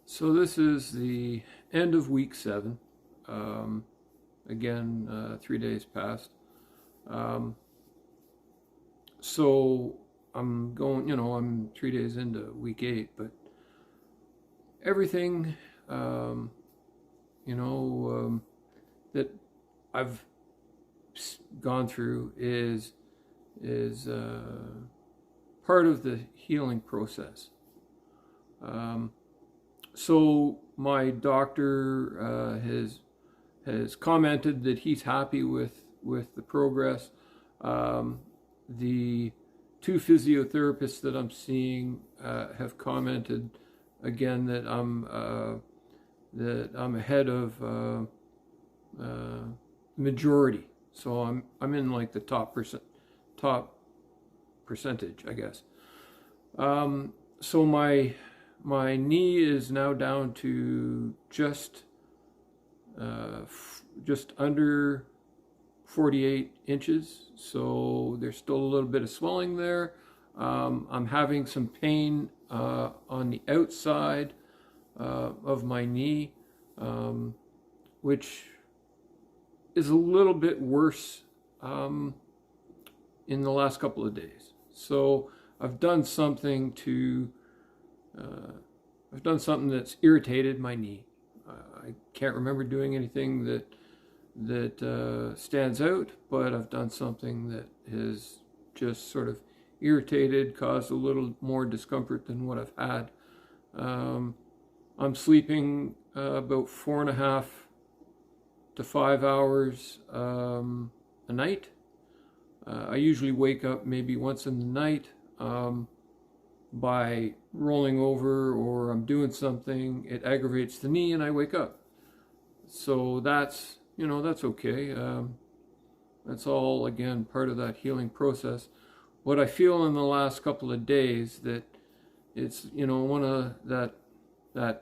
So this is the end of week 7. Again, 3 days passed. So I'm going, I'm 3 days into week 8, but everything, that I've gone through is part of the healing process. So my doctor has commented that he's happy with the progress. The 2 physiotherapists that I'm seeing have commented again that I'm ahead of majority. So I'm in like the top percentage, I guess. So my knee is now down to just under 48 inches. So there's still a little bit of swelling there. I'm having some pain on the outside of my knee, which is a little bit worse in the last couple of days. So I've done something that's irritated my knee. I can't remember doing anything that stands out, but I've done something that has just sort of irritated, caused a little more discomfort than what I've had. I'm sleeping about 4.5 to 5 hours a night. I usually wake up maybe once in the night by rolling over, or I'm doing something, it aggravates the knee and I wake up. So that's okay. That's all, again, part of that healing process. What I feel in the last couple of days, that it's, that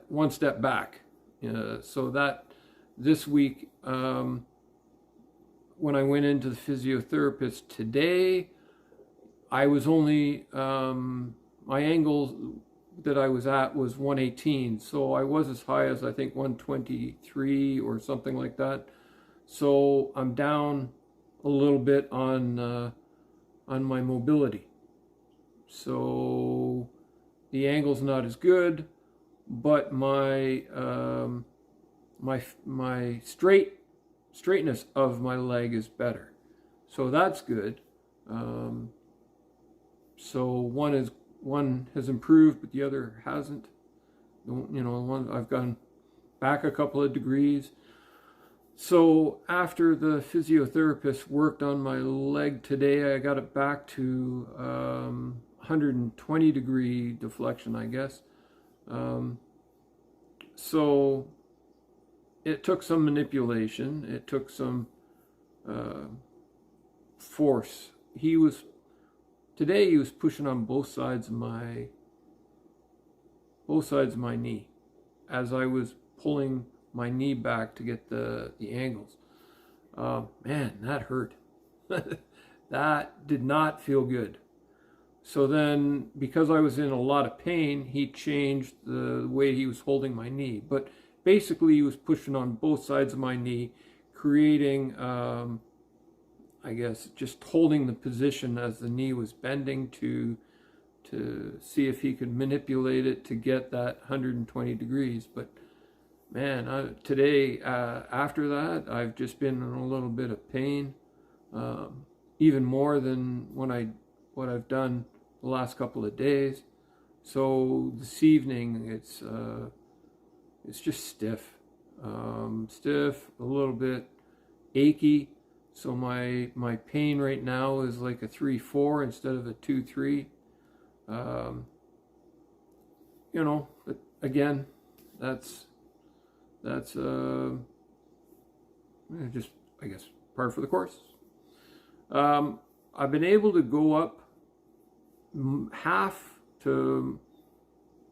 one step back. So that this week, when I went into the physiotherapist today, I was only, my angle that I was at was 118. So I was as high as, I think, 123 or something like that. So I'm down a little bit on my mobility. So the angle's not as good, but my straightness of my leg is better. So that's good. So one has improved, but the other hasn't. One, I've gone back a couple of degrees. So after the physiotherapist worked on my leg today, I got it back to 120 degree deflection, I guess. So it took some manipulation. It took some force. Today he was pushing on both sides of my knee as I was pulling my knee back to get the angles. Man, that hurt. That did not feel good. So then, because I was in a lot of pain, he changed the way he was holding my knee. But basically, he was pushing on both sides of my knee, creating, I guess, just holding the position as the knee was bending to see if he could manipulate it to get that 120 degrees. But man, today, after that, I've just been in a little bit of pain, even more than what I've done the last couple of days. So this evening, it's just stiff, stiff, a little bit achy. So my pain right now is like a 3-4 instead of a 2-3. But again, that's just, I guess, par for the course. I've been able to go up half to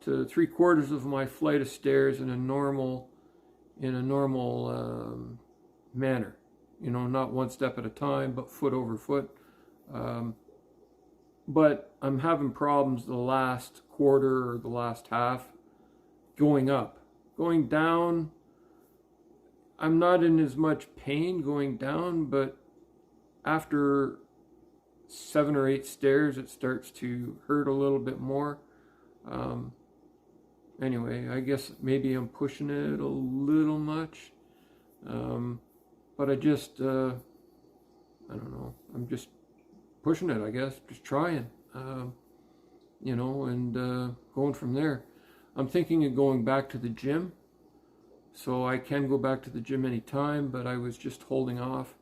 3/4 of my flight of stairs in a normal manner. Not one step at a time, but foot over foot. But I'm having problems the last quarter or the last half going up. going down, I'm not in as much pain going down, but after 7 or 8 stairs, it starts to hurt a little bit more. Anyway, I guess maybe I'm pushing it a little much. But I just, I don't know, I'm just pushing it, I guess, just trying, you know, and going from there. I'm thinking of going back to the gym, so I can go back to the gym anytime, but I was just holding off.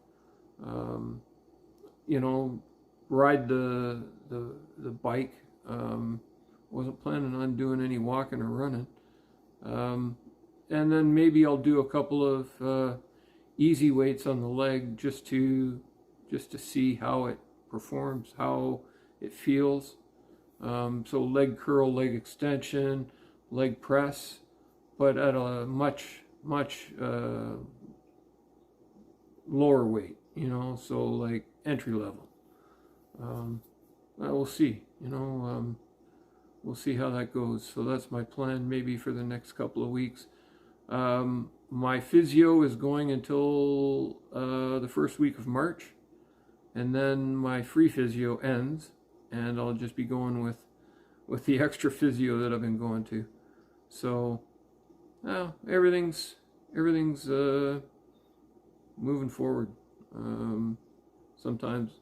You know, ride the bike. Wasn't planning on doing any walking or running. And then maybe I'll do a couple of easy weights on the leg just to see how it performs, how it feels. So leg curl, leg extension, leg press, but at a much lower weight, you know, so like entry level. We'll see, you know, we'll see how that goes. So that's my plan maybe for the next couple of weeks. My physio is going until the first week of March, and then my free physio ends, and I'll just be going with the extra physio that I've been going to. So everything's moving forward. Sometimes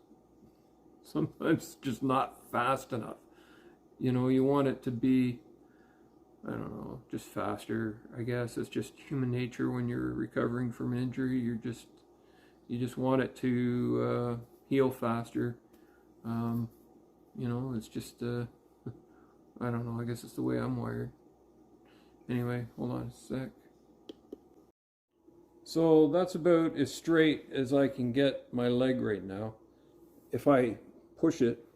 just not fast enough. You know, you want it to be, I don't know, just faster. I guess it's just human nature when you're recovering from an injury. You just want it to heal faster. You know, it's just I don't know. I guess it's the way I'm wired. Anyway, hold on a sec. So that's about as straight as I can get my leg right now. If I push it,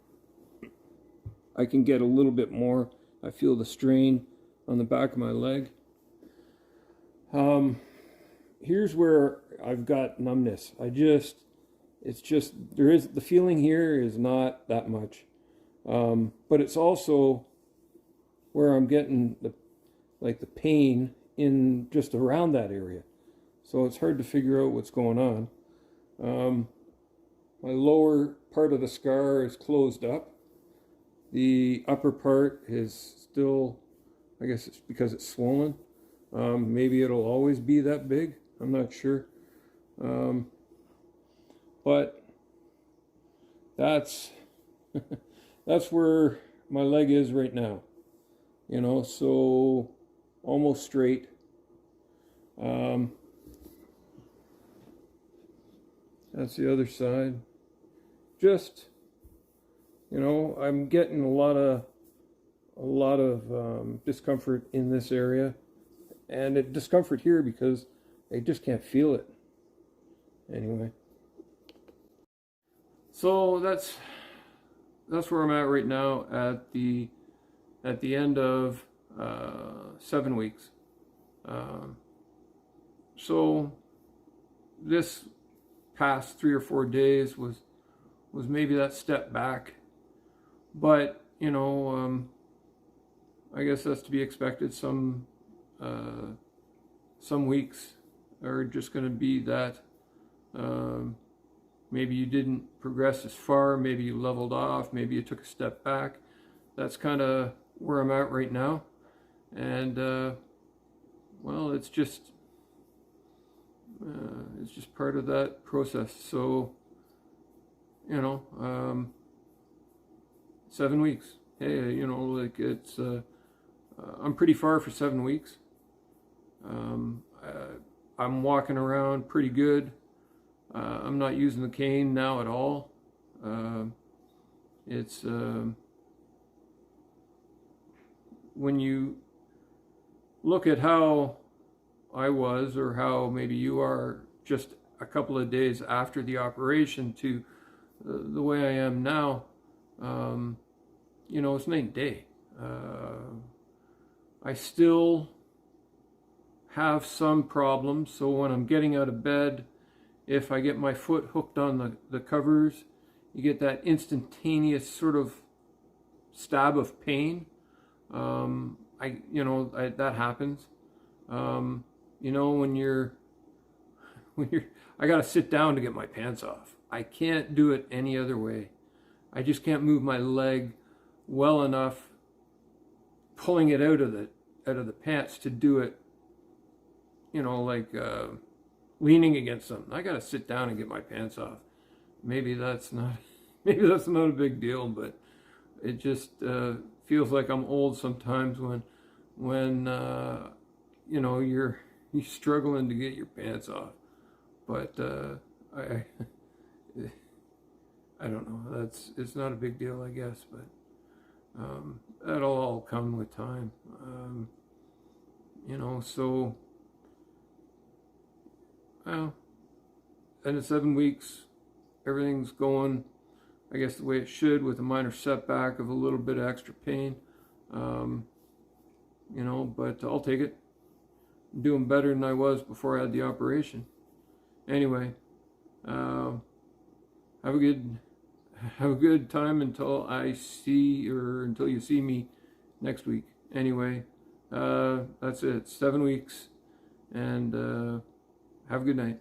I can get a little bit more. I feel the strain on the back of my leg. Here's where I've got numbness. It's just, the feeling here is not that much. But it's also where I'm getting the pain in just around that area. So it's hard to figure out what's going on. My lower part of the scar is closed up. The upper part is still, I guess it's because it's swollen. Maybe it'll always be that big. I'm not sure. But that's that's where my leg is right now. You know, so almost straight. That's the other side. Just, you know, I'm getting a lot of discomfort in this area, and discomfort here because I just can't feel it. Anyway, so that's where I'm at right now at the end of 7 weeks. So this past 3 or 4 days was maybe that step back, but you know, I guess that's to be expected. Some weeks are just going to be that. Maybe you didn't progress as far, maybe you leveled off, maybe you took a step back. That's kind of where I'm at right now, and well, it's just part of that process. So, you know, 7 weeks. Hey, you know, like it's I'm pretty far for 7 weeks. I'm walking around pretty good. I'm not using the cane now at all. It's when you look at how I was, or how maybe you are just a couple of days after the operation, to the way I am now, you know, it's night and day. I still have some problems, so when I'm getting out of bed, if I get my foot hooked on the covers, you get that instantaneous sort of stab of pain. That happens. You know, I got to sit down to get my pants off. I can't do it any other way. I just can't move my leg well enough, pulling it out of the pants to do it. You know, like leaning against something. I got to sit down and get my pants off. Maybe that's not a big deal, but it just feels like I'm old sometimes when you know, you're struggling to get your pants off. But I I don't know. It's not a big deal, I guess, but that'll all come with time. You know, so well, and in 7 weeks, everything's going, I guess, the way it should, with a minor setback of a little bit of extra pain. You know, but I'll take it. I'm doing better than I was before I had the operation. Anyway, have a good time until until you see me next week. Anyway, that's it. 7 weeks, and have a good night.